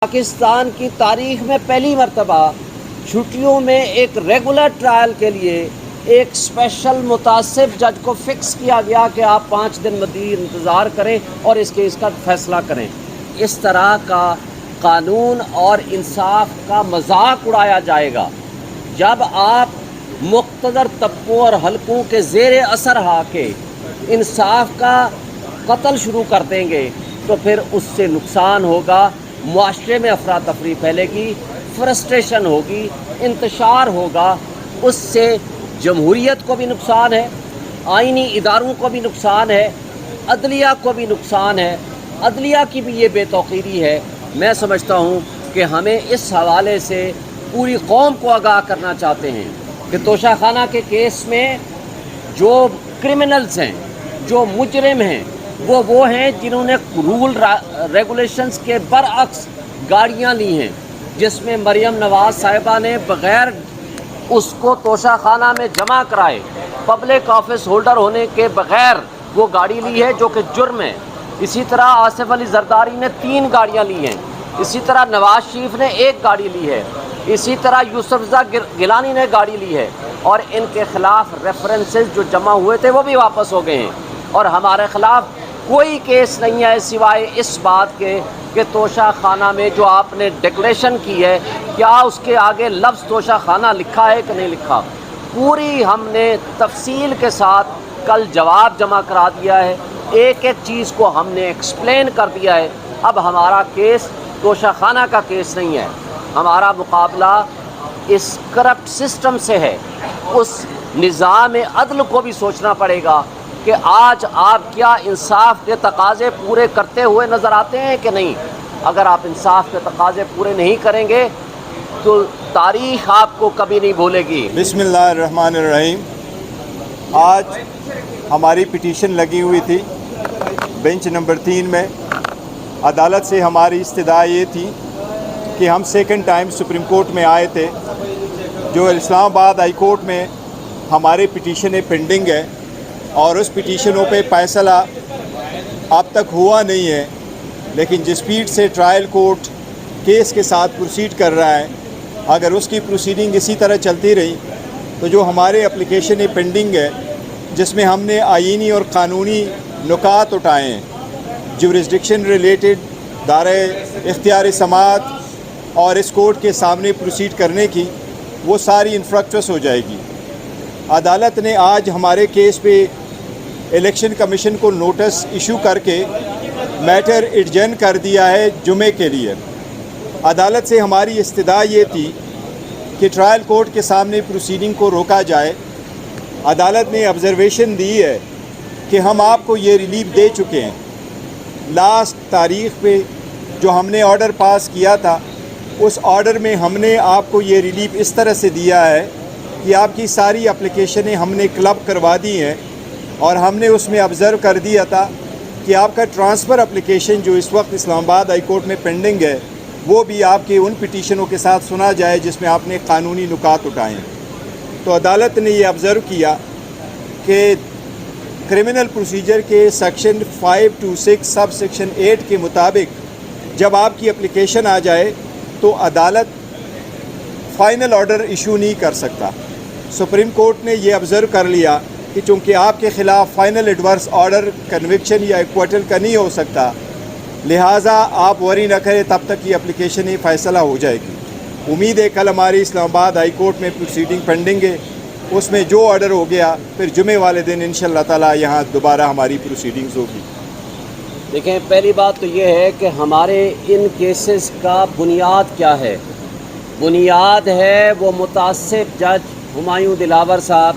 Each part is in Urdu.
پاکستان کی تاریخ میں پہلی مرتبہ چھٹیوں میں ایک ریگولر ٹرائل کے لیے ایک اسپیشل متعصب جج کو فکس کیا گیا کہ آپ 5 دن مزید انتظار کریں اور اس کیس کا فیصلہ کریں۔ اس طرح کا قانون اور انصاف کا مذاق اڑایا جائے گا جب آپ مقتدر طبقوں اور حلقوں کے زیر اثر آ کے انصاف کا قتل شروع کر دیں گے تو پھر اس سے نقصان ہوگا، معاشرے میں افراتفری پھیلے گی، فرسٹریشن ہوگی، انتشار ہوگا، اس سے جمہوریت کو بھی نقصان ہے، آئینی اداروں کو بھی نقصان ہے، عدلیہ کو بھی نقصان ہے، عدلیہ کی بھی یہ بے توقیری ہے۔ میں سمجھتا ہوں کہ ہمیں اس حوالے سے پوری قوم کو آگاہ کرنا چاہتے ہیں کہ توشہ خانہ کے کیس میں جو کرمنلز ہیں، جو مجرم ہیں، وہ ہیں جنہوں نے رول ریگولیشنز کے برعکس گاڑیاں لی ہیں، جس میں مریم نواز صاحبہ نے بغیر اس کو توشہ خانہ میں جمع کرائے پبلک آفس ہولڈر ہونے کے بغیر وہ گاڑی لی ہے، جو کہ جرم ہے۔ اسی طرح آصف علی زرداری نے 3 گاڑیاں لی ہیں، اسی طرح نواز شریف نے 1 گاڑی لی ہے، اسی طرح یوسف رضا گیلانی نے گاڑی لی ہے، اور ان کے خلاف ریفرنسز جو جمع ہوئے تھے وہ بھی واپس ہو گئے ہیں، اور ہمارے خلاف کوئی کیس نہیں ہے سوائے اس بات کے کہ توشہ خانہ میں جو آپ نے ڈکلیریشن کی ہے کیا اس کے آگے لفظ توشہ خانہ لکھا ہے کہ نہیں لکھا۔ پوری ہم نے تفصیل کے ساتھ کل جواب جمع کرا دیا ہے، ایک ایک چیز کو ہم نے ایکسپلین کر دیا ہے۔ اب ہمارا کیس توشہ خانہ کا کیس نہیں ہے، ہمارا مقابلہ اس کرپٹ سسٹم سے ہے۔ اس نظام عدل کو بھی سوچنا پڑے گا کہ آج آپ کیا انصاف کے تقاضے پورے کرتے ہوئے نظر آتے ہیں کہ نہیں۔ اگر آپ انصاف کے تقاضے پورے نہیں کریں گے تو تاریخ آپ کو کبھی نہیں بھولے گی۔ بسم اللہ الرحمن الرحیم۔ آج ہماری پٹیشن لگی ہوئی تھی بینچ نمبر 3 میں۔ عدالت سے ہماری استدعا یہ تھی کہ ہم سیکنڈ ٹائم سپریم کورٹ میں آئے تھے، جو اسلام آباد ہائی کورٹ میں ہماری پٹیشنیں پینڈنگ ہے، اور اس پٹیشنوں پہ فیصلہ اب تک ہوا نہیں ہے، لیکن جس اسپیڈ سے ٹرائل کورٹ کیس کے ساتھ پروسیڈ کر رہا ہے، اگر اس کی پروسیڈنگ اسی طرح چلتی رہی تو جو ہمارے اپلیکیشنیں پینڈنگ ہے، جس میں ہم نے آئینی اور قانونی نکات اٹھائے ہیں، جورسڈکشن ریلیٹڈ دائرہ اختیار سماعت اور اس کورٹ کے سامنے پروسیڈ کرنے کی، وہ ساری انفرکچوس ہو جائے گی۔ عدالت نے آج ہمارے کیس پہ الیکشن کمیشن کو نوٹس ایشو کر کے میٹر ایڈجرن کر دیا ہے جمعے کے لیے۔ عدالت سے ہماری استدعا یہ تھی کہ ٹرائل کورٹ کے سامنے پروسیڈنگ کو روکا جائے۔ عدالت نے آبزرویشن دی ہے کہ ہم آپ کو یہ ریلیف دے چکے ہیں۔ لاسٹ تاریخ پہ جو ہم نے آرڈر پاس کیا تھا، اس آرڈر میں ہم نے آپ کو یہ ریلیف اس طرح سے دیا ہے کہ آپ کی ساری اپلیکیشنیں ہم نے کلب کروا دی ہیں، اور ہم نے اس میں آبزرو کر دیا تھا کہ آپ کا ٹرانسفر اپلیکیشن جو اس وقت اسلام آباد ہائی کورٹ میں پینڈنگ ہے، وہ بھی آپ کے ان پٹیشنوں کے ساتھ سنا جائے جس میں آپ نے قانونی نکات اٹھائے ہیں۔ تو عدالت نے یہ آبزرو کیا کہ کرمنل پروسیجر کے سیکشن 526 سب سیکشن 8 کے مطابق جب آپ کی اپلیکیشن آ جائے تو عدالت فائنل آرڈر ایشو نہیں کر سکتا۔ سپریم کورٹ نے یہ آبزرو کر لیا کہ چونکہ آپ کے خلاف فائنل ایڈورس آرڈر کنوکشن یا ایکویٹل کا نہیں ہو سکتا، لہٰذا آپ وری نہ کریں، تب تک یہ اپلیکیشن ہی فیصلہ ہو جائے گی۔ امید ہے کل ہماری اسلام آباد ہائی کورٹ میں پروسیڈنگ پینڈنگ ہے، اس میں جو آرڈر ہو گیا پھر جمعے والے دن انشاءاللہ تعالی یہاں دوبارہ ہماری پروسیڈنگز ہوگی۔ دیکھیں، پہلی بات تو یہ ہے کہ ہمارے ان کیسز کا بنیاد کیا ہے۔ بنیاد ہے وہ متعصب جج ہمایوں دلاور صاحب،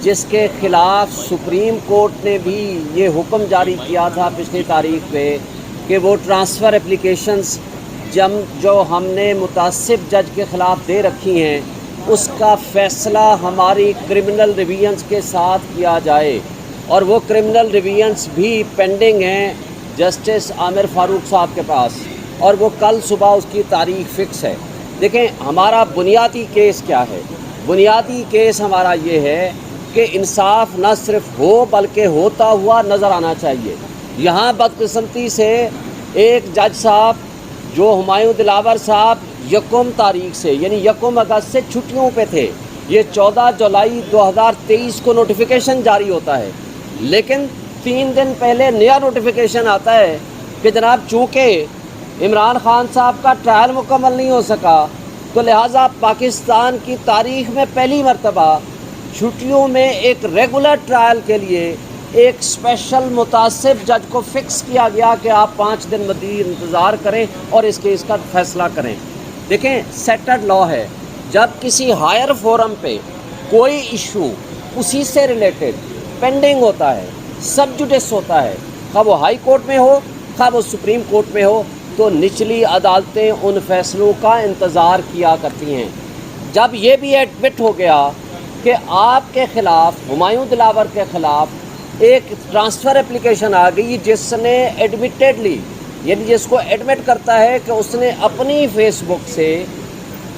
جس کے خلاف سپریم کورٹ نے بھی یہ حکم جاری کیا تھا پچھلی تاریخ پہ کہ وہ ٹرانسفر اپلیکیشنز جو ہم نے متعصب جج کے خلاف دے رکھی ہیں، اس کا فیصلہ ہماری کرمنل ریویژنز کے ساتھ کیا جائے، اور وہ کرمنل ریویژنز بھی پینڈنگ ہیں جسٹس عامر فاروق صاحب کے پاس، اور وہ کل صبح اس کی تاریخ فکس ہے۔ دیکھیں، ہمارا بنیادی کیس کیا ہے؟ بنیادی کیس ہمارا یہ ہے کہ انصاف نہ صرف ہو بلکہ ہوتا ہوا نظر آنا چاہیے۔ یہاں بدقسمتی سے ایک جج صاحب جو ہمایوں دلاور صاحب یکم تاریخ سے یعنی یکم اگست سے چھٹیوں پہ تھے، یہ 14 جولائی 2023 کو نوٹیفیکیشن جاری ہوتا ہے، لیکن 3 دن پہلے نیا نوٹیفیکیشن آتا ہے کہ جناب چونکہ عمران خان صاحب کا ٹرائل مکمل نہیں ہو سکا تو لہٰذا پاکستان کی تاریخ میں پہلی مرتبہ چھٹیوں میں ایک ریگولر ٹرائل کے لیے ایک اسپیشل متعصب جج کو فکس کیا گیا کہ آپ 5 دن مزید انتظار کریں اور اس کیس کا فیصلہ کریں۔ دیکھیں سیٹلڈ لا ہے، جب کسی ہائر فورم پہ کوئی ایشو اسی سے ریلیٹڈ پینڈنگ ہوتا ہے، سب جوڈس ہوتا ہے، خواہ وہ ہائی کورٹ میں ہو خواہ وہ سپریم کورٹ میں ہو، تو نچلی عدالتیں ان فیصلوں کا انتظار کیا کرتی ہیں۔ جب یہ بھی ایڈمٹ ہو گیا کہ آپ کے خلاف ہمایوں دلاور کے خلاف ایک ٹرانسفر اپلیکیشن آ گئی جس نے ایڈمیٹیڈلی یعنی جس کو ایڈمٹ کرتا ہے کہ اس نے اپنی فیس بک سے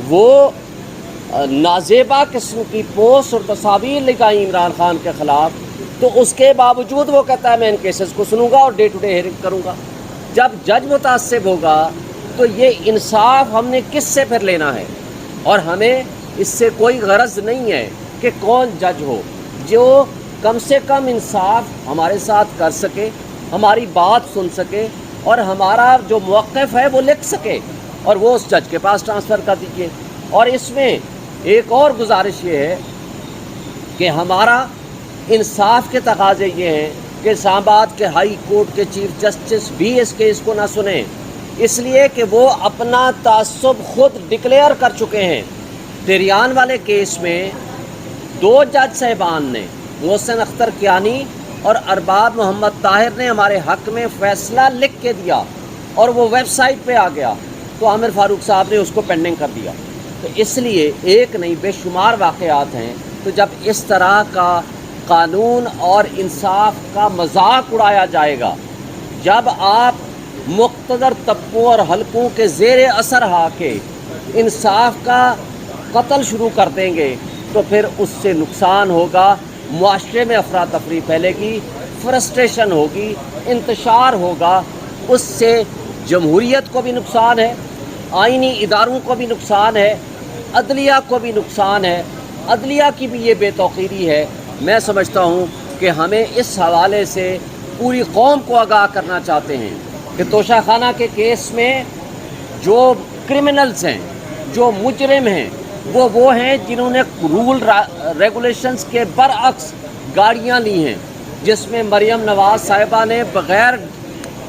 وہ نازیبا قسم کی پوسٹ اور تصاویر لگائیں عمران خان کے خلاف، تو اس کے باوجود وہ کہتا ہے میں ان کیسز کو سنوں گا اور ڈے ٹو ڈے ہیئرنگ کروں گا۔ جب جج متعصب ہوگا تو یہ انصاف ہم نے کس سے پھر لینا ہے؟ اور ہمیں اس سے کوئی غرض نہیں ہے کہ کون جج ہو، جو کم سے کم انصاف ہمارے ساتھ کر سکے، ہماری بات سن سکے اور ہمارا جو موقف ہے وہ لکھ سکے، اور وہ اس جج کے پاس ٹرانسفر کر دیجیے۔ اور اس میں ایک اور گزارش یہ ہے کہ ہمارا انصاف کے تقاضے یہ ہیں کہ اسلام آباد کے ہائی کورٹ کے چیف جسٹس بھی اس کیس کو نہ سنیں، اس لیے کہ وہ اپنا تعصب خود ڈکلیئر کر چکے ہیں۔ تیریان والے کیس میں 2 جج صاحبان نے، محسن اختر کیانی اور ارباب محمد طاہر نے ہمارے حق میں فیصلہ لکھ کے دیا اور وہ ویب سائٹ پہ آ گیا، تو عامر فاروق صاحب نے اس کو پینڈنگ کر دیا۔ تو اس لیے ایک نہیں بے شمار واقعات ہیں۔ تو جب اس طرح کا قانون اور انصاف کا مذاق اڑایا جائے گا، جب آپ مقتدر طبقوں اور حلقوں کے زیر اثر آ کے انصاف کا قتل شروع کر دیں گے، تو پھر اس سے نقصان ہوگا، معاشرے میں افراتفری پھیلے گی، فرسٹریشن ہوگی، انتشار ہوگا، اس سے جمہوریت کو بھی نقصان ہے، آئینی اداروں کو بھی نقصان ہے، عدلیہ کو بھی نقصان ہے، عدلیہ کی بھی یہ بے توقیری ہے۔ میں سمجھتا ہوں کہ ہمیں اس حوالے سے پوری قوم کو آگاہ کرنا چاہتے ہیں کہ توشہ خانہ کے کیس میں جو کرمنلز ہیں، جو مجرم ہیں، وہ ہیں جنہوں نے رول ریگولیشنز کے برعکس گاڑیاں لی ہیں، جس میں مریم نواز صاحبہ نے بغیر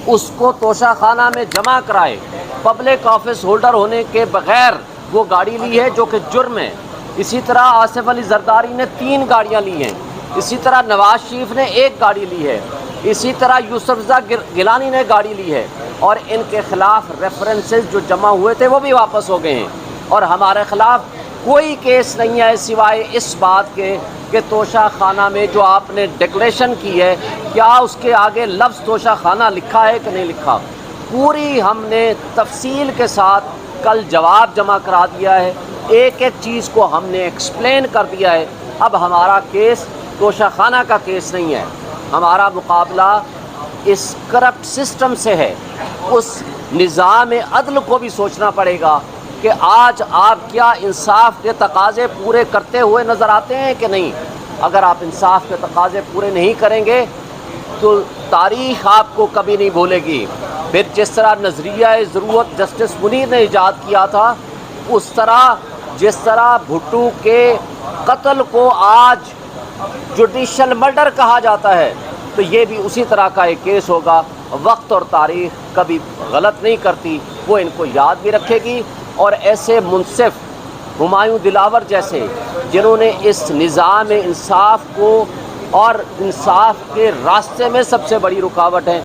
اس کو توشہ خانہ میں جمع کرائے، پبلک آفس ہولڈر ہونے کے بغیر وہ گاڑی لی ہے، جو کہ جرم ہے۔ اسی طرح آصف علی زرداری نے 3 گاڑیاں لی ہیں، اسی طرح نواز شریف نے 1 گاڑی لی ہے، اسی طرح یوسف رضا گیلانی نے گاڑی لی ہے، اور ان کے خلاف ریفرنسز جو جمع ہوئے تھے وہ بھی واپس ہو گئے ہیں، اور ہمارے خلاف کوئی کیس نہیں ہے سوائے اس بات کے کہ توشہ خانہ میں جو آپ نے ڈکلیریشن کی ہے، کیا اس کے آگے لفظ توشہ خانہ لکھا ہے کہ نہیں لکھا۔ پوری ہم نے تفصیل کے ساتھ کل جواب جمع کرا دیا ہے، ایک ایک چیز کو ہم نے ایکسپلین کر دیا ہے۔ اب ہمارا کیس توشہ خانہ کا کیس نہیں ہے، ہمارا مقابلہ اس کرپٹ سسٹم سے ہے۔ اس نظام عدل کو بھی سوچنا پڑے گا کہ آج آپ کیا انصاف کے تقاضے پورے کرتے ہوئے نظر آتے ہیں کہ نہیں۔ اگر آپ انصاف کے تقاضے پورے نہیں کریں گے تو تاریخ آپ کو کبھی نہیں بھولے گی۔ پھر جس طرح نظریہ ضرورت جسٹس منیر نے ایجاد کیا تھا، اس طرح جس طرح بھٹو کے قتل کو آج جوڈیشل مرڈر کہا جاتا ہے، تو یہ بھی اسی طرح کا ایک کیس ہوگا۔ وقت اور تاریخ کبھی غلط نہیں کرتی، وہ ان کو یاد بھی رکھے گی، اور ایسے منصف ہمایوں دلاور جیسے جنہوں نے اس نظام انصاف کو اور انصاف کے راستے میں سب سے بڑی رکاوٹ ہے